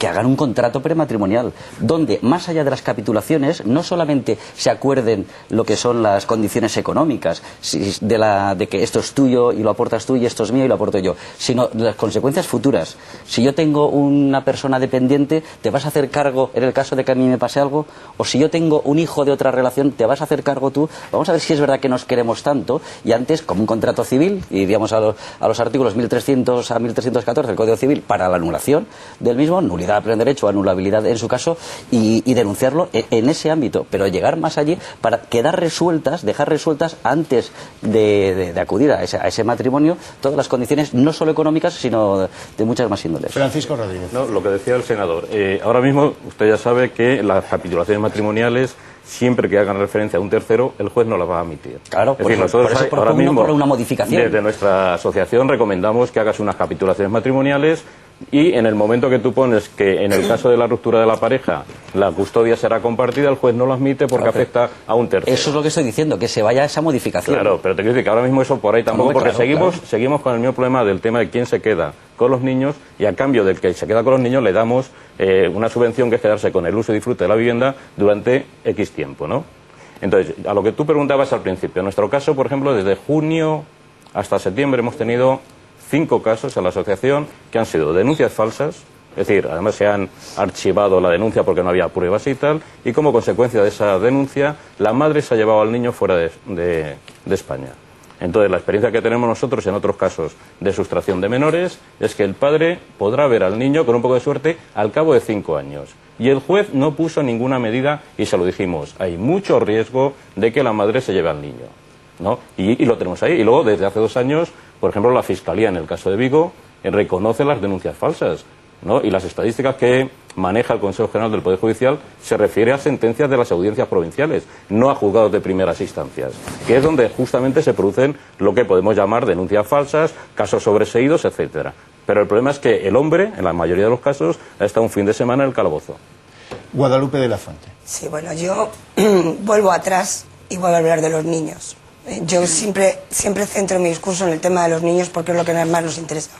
que hagan un contrato prematrimonial, donde más allá de las capitulaciones no solamente se acuerden lo que son las condiciones económicas, de que esto es tuyo y lo aportas tú y esto es mío y lo aporto yo, sino las consecuencias futuras. Si yo tengo una persona dependiente, ¿te vas a hacer cargo en el caso de que a mí me pase algo? O si yo tengo un hijo de otra relación, ¿te vas a hacer cargo tú? Vamos a ver si es verdad que nos queremos tanto, y antes, como un contrato civil, y digamos a los artículos 1300 a 1314 del Código Civil, para la anulación del mismo, nulidad a pleno derecho, anulabilidad en su caso, y denunciarlo en ese ámbito, pero llegar más allí para quedar resueltas, dejar resueltas antes de acudir a ese matrimonio todas las condiciones, no solo económicas, sino de muchas más índoles. Francisco Rodríguez. No, lo que decía el senador, ahora mismo usted ya sabe que las capitulaciones matrimoniales, siempre que hagan referencia a un tercero, el juez no las va a admitir. Claro, es decir, nosotros por eso ahora mismo, una modificación. Desde nuestra asociación recomendamos que hagas unas capitulaciones matrimoniales, y en el momento que tú pones que en el caso de la ruptura de la pareja la custodia será compartida, el juez no lo admite porque afecta a un tercero. Eso es lo que estoy diciendo, que se vaya a esa modificación. Claro, pero te quiero decir que ahora mismo eso por ahí tampoco, porque seguimos con el mismo problema del tema de quién se queda con los niños, y a cambio del que se queda con los niños le damos una subvención que es quedarse con el uso y disfrute de la vivienda durante X tiempo, ¿no? Entonces, a lo que tú preguntabas al principio, en nuestro caso, por ejemplo, desde junio hasta septiembre hemos tenido 5 casos en la asociación que han sido denuncias falsas, es decir, además se han archivado la denuncia porque no había pruebas y tal, y como consecuencia de esa denuncia, la madre se ha llevado al niño fuera de España. Entonces, la experiencia que tenemos nosotros en otros casos de sustracción de menores es que el padre podrá ver al niño, con un poco de suerte, al cabo de 5 años. Y el juez no puso ninguna medida y se lo dijimos, hay mucho riesgo de que la madre se lleve al niño, ¿no? Y lo tenemos ahí. Y luego, desde hace 2 años, por ejemplo, la Fiscalía, en el caso de Vigo, reconoce las denuncias falsas, ¿no? Y las estadísticas que maneja el Consejo General del Poder Judicial se refiere a sentencias de las audiencias provinciales, no a juzgados de primeras instancias, que es donde justamente se producen lo que podemos llamar denuncias falsas, casos sobreseídos, etcétera. Pero el problema es que el hombre, en la mayoría de los casos, ha estado un fin de semana en el calabozo. Guadalupe de la Fuente. Sí, bueno, yo vuelvo atrás y vuelvo a hablar de los niños. Yo siempre centro mi discurso en el tema de los niños porque es lo que más nos interesa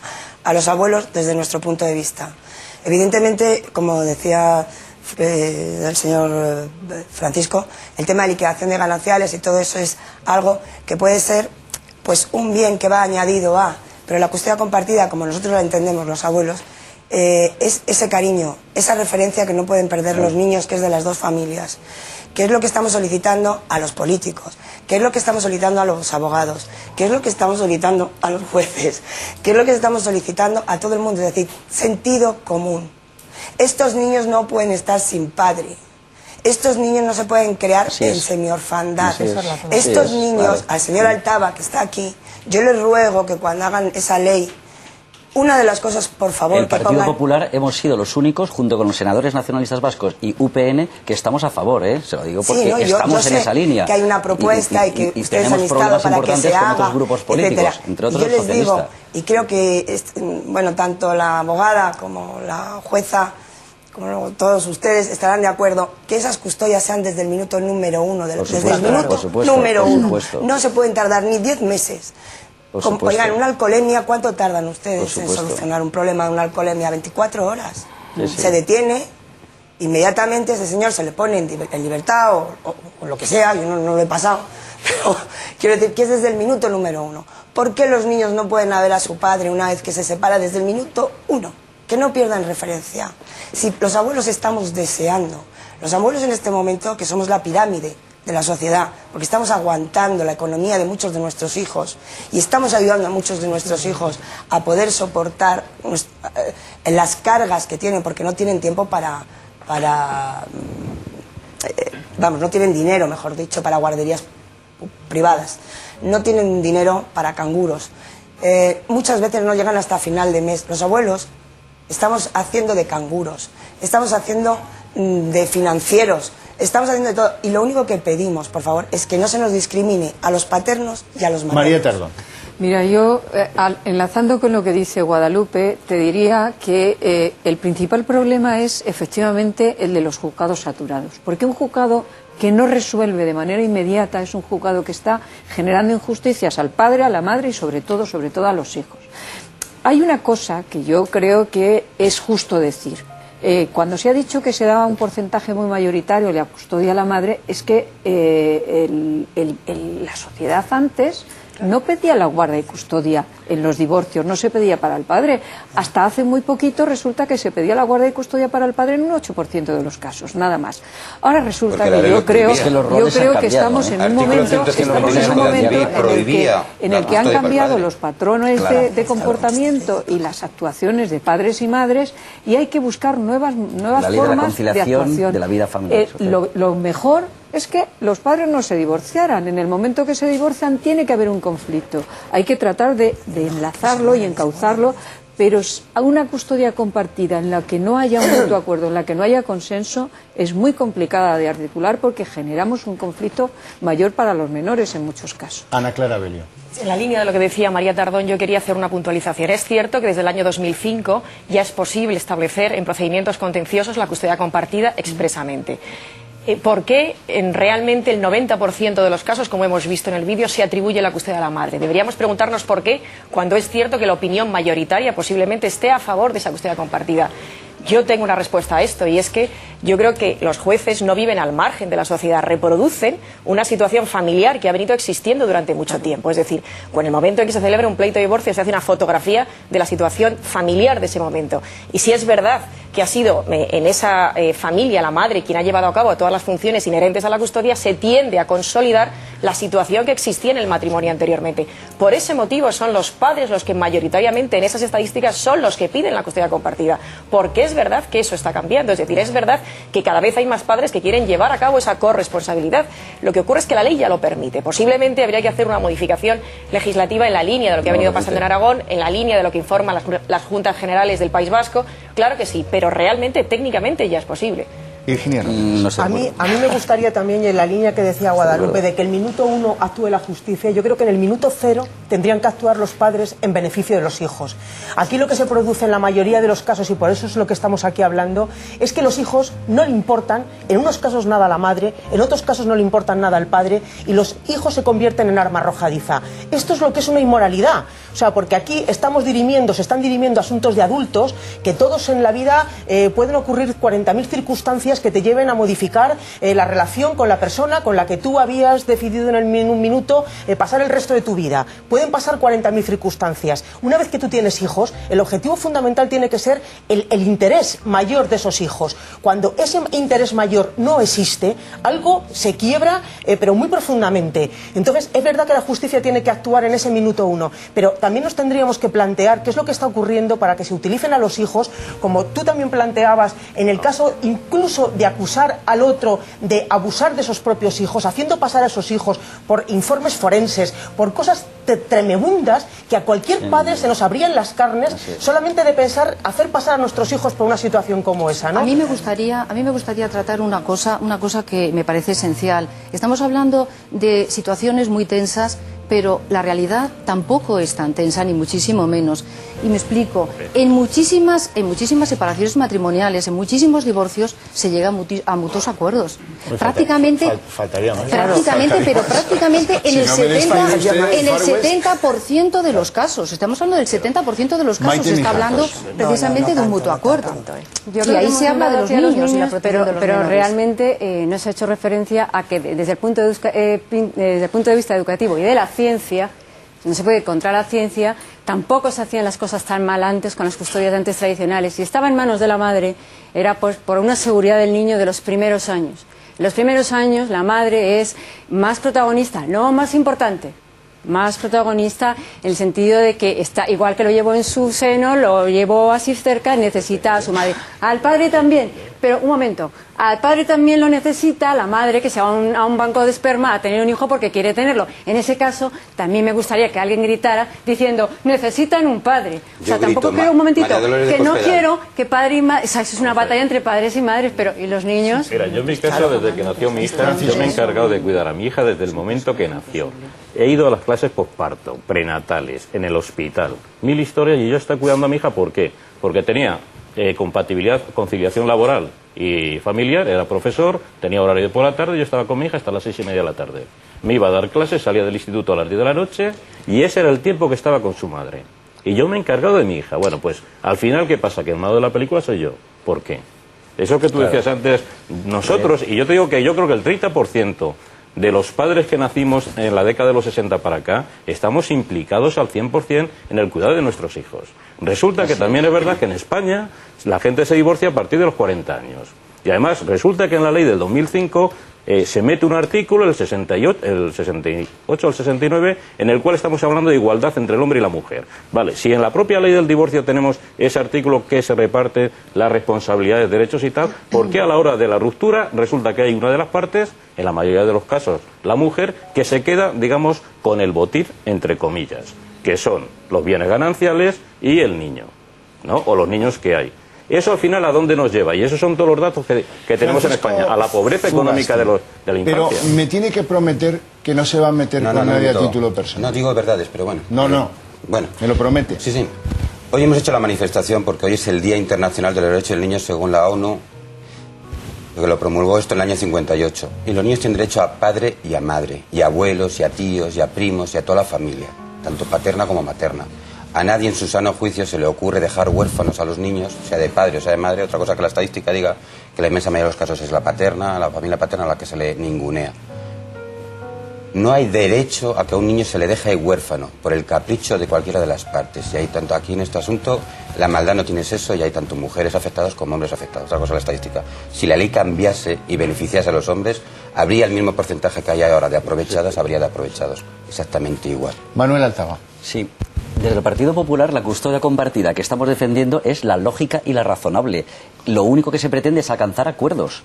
a los abuelos desde nuestro punto de vista. Evidentemente, como decía el señor Francisco, el tema de liquidación de gananciales y todo eso es algo que puede ser pues un bien que va añadido a, pero la custodia compartida, como nosotros la entendemos los abuelos, es ese cariño, esa referencia que no pueden perder los niños, que es de las dos familias. ¿Qué es lo que estamos solicitando a los políticos? ¿Qué es lo que estamos solicitando a los abogados? ¿Qué es lo que estamos solicitando a los jueces? ¿Qué es lo que estamos solicitando a todo el mundo? Es decir, sentido común. Estos niños no pueden estar sin padre. Estos niños no se pueden crear en semiorfandad. Estos niños, al señor Altaba, que está aquí, yo les ruego que cuando hagan esa ley, una de las cosas, por favor, el Partido Popular hemos sido los únicos, junto con los senadores nacionalistas vascos y UPN, que estamos a favor, se lo digo porque estamos en esa línea. Que hay una propuesta y que ustedes han instado para que se haga, otros grupos políticos, entre otros yo les digo, y creo que, bueno, tanto la abogada como la jueza, como todos ustedes estarán de acuerdo, que esas custodias sean desde el minuto número 1, desde el minuto número 1. No se pueden tardar ni 10 meses. Oigan, una alcoholemia, ¿cuánto tardan ustedes en solucionar un problema de una alcoholemia? 24 horas. Se detiene, inmediatamente ese señor se le pone en libertad o lo que sea, yo no lo he pasado, pero quiero decir que es desde el minuto número 1. ¿Por qué los niños no pueden ver a su padre una vez que se separa desde el minuto 1? Que no pierdan referencia. Si los abuelos estamos deseando, los abuelos en este momento, que somos la pirámide de la sociedad, porque estamos aguantando la economía de muchos de nuestros hijos y estamos ayudando a muchos de nuestros hijos a poder soportar las cargas que tienen, porque no tienen tiempo vamos, no tienen dinero, mejor dicho, para guarderías privadas, no tienen dinero para canguros, muchas veces no llegan hasta final de mes. Los abuelos estamos haciendo de canguros, estamos haciendo de financieros, estamos haciendo de todo, y lo único que pedimos, por favor, es que no se nos discrimine a los paternos y a los maternos. María Tardón. Mira, yo, enlazando con lo que dice Guadalupe, te diría que el principal problema es efectivamente el de los juzgados saturados, porque un juzgado que no resuelve de manera inmediata es un juzgado que está generando injusticias al padre, a la madre y sobre todo a los hijos. Hay una cosa que yo creo que es justo decir. Cuando se ha dicho que se daba un porcentaje muy mayoritario de la custodia a la madre, es que la sociedad antes no pedía la guarda y custodia en los divorcios, no se pedía para el padre. Hasta hace muy poquito resulta que se pedía la guarda y custodia para el padre en un 8% de los casos, nada más. Ahora resulta que yo creo que estamos en un momento en el que han cambiado los patrones de comportamiento y las actuaciones de padres y madres, y hay que buscar nuevas formas de actuación de la vida familiar. Lo mejor es que los padres no se divorciaran. En el momento que se divorcian tiene que haber un conflicto. Hay que tratar de enlazarlo y encauzarlo, pero a una custodia compartida en la que no haya un mutuo acuerdo, en la que no haya consenso, es muy complicada de articular porque generamos un conflicto mayor para los menores en muchos casos. Ana Clara Belio. En la línea de lo que decía María Tardón, yo quería hacer una puntualización. Es cierto que desde el año 2005 ya es posible establecer en procedimientos contenciosos la custodia compartida expresamente. ¿Por qué realmente el 90% de los casos, como hemos visto en el vídeo, se atribuye la custodia a la madre? Deberíamos preguntarnos por qué, cuando es cierto que la opinión mayoritaria posiblemente esté a favor de esa custodia compartida. Yo tengo una respuesta a esto, y es que yo creo que los jueces no viven al margen de la sociedad, reproducen una situación familiar que ha venido existiendo durante mucho tiempo. Es decir, en el momento en que se celebra un pleito de divorcio se hace una fotografía de la situación familiar de ese momento. Y si es verdad que ha sido en esa familia la madre quien ha llevado a cabo todas las funciones inherentes a la custodia, se tiende a consolidar la situación que existía en el matrimonio anteriormente. Por ese motivo son los padres los que mayoritariamente en esas estadísticas son los que piden la custodia compartida, porque es verdad que eso está cambiando. Es decir, es verdad que cada vez hay más padres que quieren llevar a cabo esa corresponsabilidad. Lo que ocurre es que la ley ya lo permite. Posiblemente habría que hacer una modificación legislativa en la línea de lo que ha venido pasando en Aragón, en la línea de lo que informan las Juntas Generales del País Vasco. Claro que sí, pero realmente, técnicamente, ya es posible. Virginia, no sé, a mí me gustaría también, en la línea que decía Guadalupe, de que el minuto 1 actúe la justicia. Yo creo que en el minuto 0 tendrían que actuar los padres en beneficio de los hijos. Aquí lo que se produce en la mayoría de los casos, y por eso es lo que estamos aquí hablando, es que los hijos no le importan, en unos casos nada a la madre, en otros casos no le importan nada al padre, y los hijos se convierten en arma arrojadiza. Esto es lo que es una inmoralidad. O sea, porque aquí se están dirimiendo asuntos de adultos, que todos en la vida pueden ocurrir 40.000 circunstancias que te lleven a modificar la relación con la persona con la que tú habías decidido en un minuto pasar el resto de tu vida. Pueden pasar 40.000 circunstancias. Una vez que tú tienes hijos, el objetivo fundamental tiene que ser el interés mayor de esos hijos. Cuando ese interés mayor no existe, algo se quiebra, pero muy profundamente. Entonces, es verdad que la justicia tiene que actuar en ese minuto 1, pero también nos tendríamos que plantear qué es lo que está ocurriendo para que se utilicen a los hijos, como tú también planteabas, en el caso incluso de acusar al otro de abusar de esos propios hijos, haciendo pasar a esos hijos por informes forenses, por cosas tremebundas que a cualquier padre se nos abrían las carnes solamente de pensar hacer pasar a nuestros hijos por una situación como esa, ¿no? A mí me gustaría tratar una cosa que me parece esencial. Estamos hablando de situaciones muy tensas, pero la realidad tampoco es tan tensa, ni muchísimo menos. Y me explico, en muchísimas separaciones matrimoniales, en muchísimos divorcios, se llega a mutuos acuerdos. Pues prácticamente, faltaría más. pero prácticamente en el 70% de los casos. Estamos hablando del 70% de los casos, se está hablando precisamente de un mutuo acuerdo. Yo y ahí se habla de los niños y la protección de los pero menores. realmente no se ha hecho referencia a que desde el punto de vista educativo y de la ciencia, no se puede contra la ciencia, tampoco se hacían las cosas tan mal antes con las custodias antes tradicionales. Si estaba en manos de la madre, era pues por una seguridad del niño de los primeros años. En los primeros años la madre es más protagonista, no más importante, más protagonista en el sentido de que está igual que lo llevó en su seno, lo llevó así cerca, necesita a su madre. Al padre también, pero un momento, al padre también lo necesita la madre que se va a un banco de esperma a tener un hijo porque quiere tenerlo. En ese caso también me gustaría que alguien gritara diciendo necesitan un padre. O sea, tampoco creo, un momentito, que no quiero que padre y madre, o sea, es una batalla entre padres y madres, pero ¿y los niños? Mira, yo en mi caso, desde que nació mi hija, yo me he encargado de cuidar a mi hija desde el momento que nació. He ido a las clases postparto, prenatales, en el hospital, 1000 historias, y yo estoy cuidando a mi hija. ¿Por qué? Porque tenía compatibilidad, conciliación laboral y familiar, era profesor, tenía horario por la tarde, yo estaba con mi hija hasta las 6:30 de la tarde. Me iba a dar clases, salía del instituto a las 10 de la noche, y ese era el tiempo que estaba con su madre. Y yo me he encargado de mi hija. Bueno, pues al final, ¿qué pasa? Que el malo de la película soy yo. ¿Por qué? Eso que tú decías antes, nosotros, y yo te digo que yo creo que el 30% de los padres que nacimos en la década de los 60 para acá, estamos implicados al 100% en el cuidado de nuestros hijos. Resulta que también es verdad que en España la gente se divorcia a partir de los 40 años. Y además resulta que en la ley del 2005 se mete un artículo, el 68 o el 69, en el cual estamos hablando de igualdad entre el hombre y la mujer. Vale, si en la propia ley del divorcio tenemos ese artículo que se reparte las responsabilidades, derechos y tal, ¿por qué a la hora de la ruptura resulta que hay una de las partes, en la mayoría de los casos la mujer, que se queda, digamos, con el botín, entre comillas, que son los bienes gananciales y el niño, ¿no? O los niños que hay. ¿Eso al final a dónde nos lleva? Y esos son todos los datos que tenemos en España, a la pobreza económica de la infancia. Pero me tiene que prometer que no se va a meter con nadie a título personal. No digo verdades, pero bueno. No. Bueno. ¿Me lo promete? Sí. Hoy hemos hecho la manifestación porque hoy es el Día Internacional de los Derechos del Niño según la ONU, que lo promulgó esto en el año 58. Y los niños tienen derecho a padre y a madre, y a abuelos, y a tíos, y a primos, y a toda la familia, tanto paterna como materna. A nadie en su sano juicio se le ocurre dejar huérfanos a los niños, sea de padre o sea de madre. Otra cosa que la estadística diga que la inmensa mayoría de los casos es la paterna, la familia paterna a la que se le ningunea. No hay derecho a que a un niño se le deje huérfano por el capricho de cualquiera de las partes. Y hay tanto aquí en este asunto, la maldad no tiene sexo y hay tanto mujeres afectadas como hombres afectados. Otra cosa la estadística. Si la ley cambiase y beneficiase a los hombres, habría el mismo porcentaje que hay ahora de aprovechadas, habría de aprovechados. Exactamente igual. Manuel Altaba. Sí. Desde el Partido Popular, la custodia compartida que estamos defendiendo es la lógica y la razonable. Lo único que se pretende es alcanzar acuerdos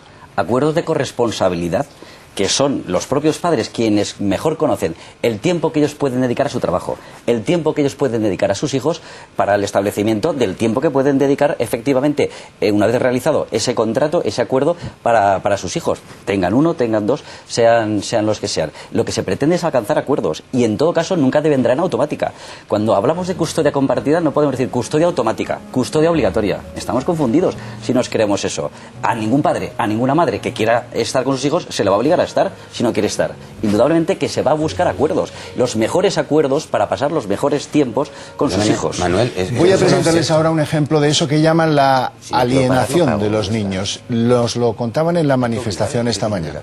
de corresponsabilidad, que son los propios padres quienes mejor conocen el tiempo que ellos pueden dedicar a su trabajo, el tiempo que ellos pueden dedicar a sus hijos, para el establecimiento del tiempo que pueden dedicar efectivamente, una vez realizado ese contrato, ese acuerdo para sus hijos. Tengan uno, tengan dos, sean los que sean. Lo que se pretende es alcanzar acuerdos y en todo caso nunca vendrá en automática. Cuando hablamos de custodia compartida no podemos decir custodia automática, custodia obligatoria. Estamos confundidos si nos queremos eso. A ningún padre, a ninguna madre que quiera estar con sus hijos se le va a obligar a estar si no quiere estar. Indudablemente que se va a buscar acuerdos, los mejores acuerdos para pasar los mejores tiempos con sus hijos. Manuel, voy a presentarles ahora un ejemplo de eso que llaman la alienación de los niños. Los lo contaban en la manifestación esta mañana.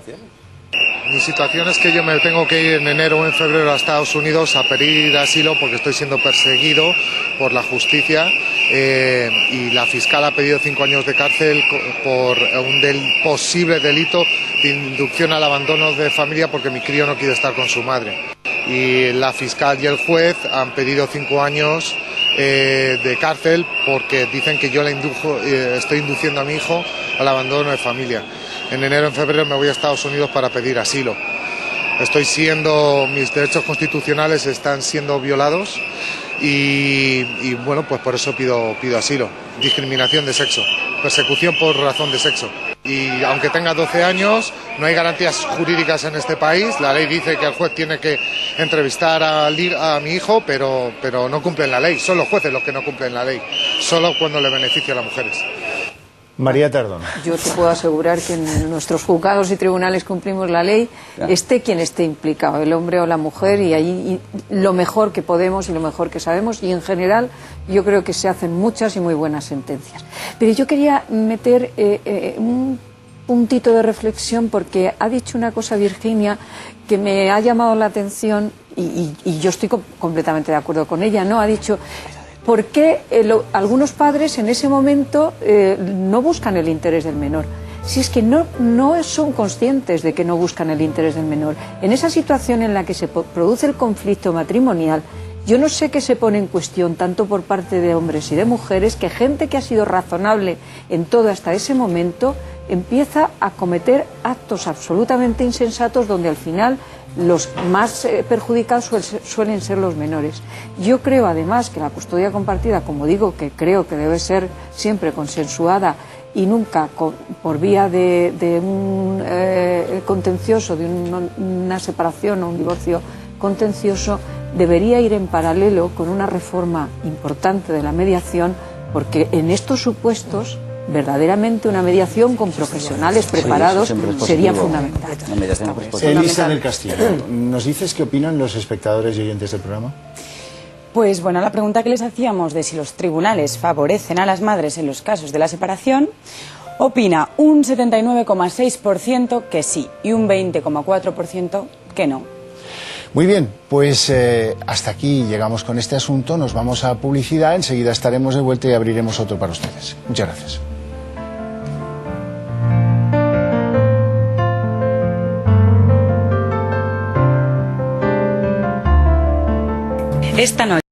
Mi situación es que yo me tengo que ir en enero o en febrero a Estados Unidos a pedir asilo porque estoy siendo perseguido por la justicia y la fiscal ha pedido 5 años de cárcel por un posible delito de inducción al abandono de familia porque mi crío no quiere estar con su madre. Y la fiscal y el juez han pedido 5 años de cárcel porque dicen que yo estoy induciendo a mi hijo al abandono de familia. En enero, en febrero me voy a Estados Unidos para pedir asilo. Mis derechos constitucionales están siendo violados y bueno, pues por eso pido asilo. Discriminación de sexo, persecución por razón de sexo. Y aunque tenga 12 años, no hay garantías jurídicas en este país. La ley dice que el juez tiene que entrevistar a mi hijo, pero no cumplen la ley. Son los jueces los que no cumplen la ley, solo cuando le beneficia a las mujeres. María Tardón. Yo te puedo asegurar que en nuestros juzgados y tribunales cumplimos la ley, esté quien esté implicado, el hombre o la mujer, y ahí lo mejor que podemos y lo mejor que sabemos, y en general yo creo que se hacen muchas y muy buenas sentencias. Pero yo quería meter un puntito de reflexión porque ha dicho una cosa Virginia que me ha llamado la atención y yo estoy completamente de acuerdo con ella, ¿no? Ha dicho: ¿por qué algunos padres en ese momento no buscan el interés del menor? Si es que no son conscientes de que no buscan el interés del menor. En esa situación en la que se produce el conflicto matrimonial, yo no sé qué se pone en cuestión tanto por parte de hombres y de mujeres, que gente que ha sido razonable en todo hasta ese momento empieza a cometer actos absolutamente insensatos donde al final los más perjudicados suelen ser los menores. Yo creo además que la custodia compartida, como digo, que creo que debe ser siempre consensuada y nunca por vía de un contencioso, de una separación o un divorcio contencioso, debería ir en paralelo con una reforma importante de la mediación, porque en estos supuestos verdaderamente una mediación con profesionales preparados sería fundamental. Elisa del Castillo, ¿nos dices qué opinan los espectadores y oyentes del programa? Pues bueno, la pregunta que les hacíamos de si los tribunales favorecen a las madres en los casos de la separación, Opina un 79,6% que sí y un 20,4% que no. Muy bien, pues hasta aquí llegamos con este asunto. Nos vamos a publicidad. Enseguida estaremos de vuelta y abriremos otro para ustedes. Muchas gracias. Esta noche.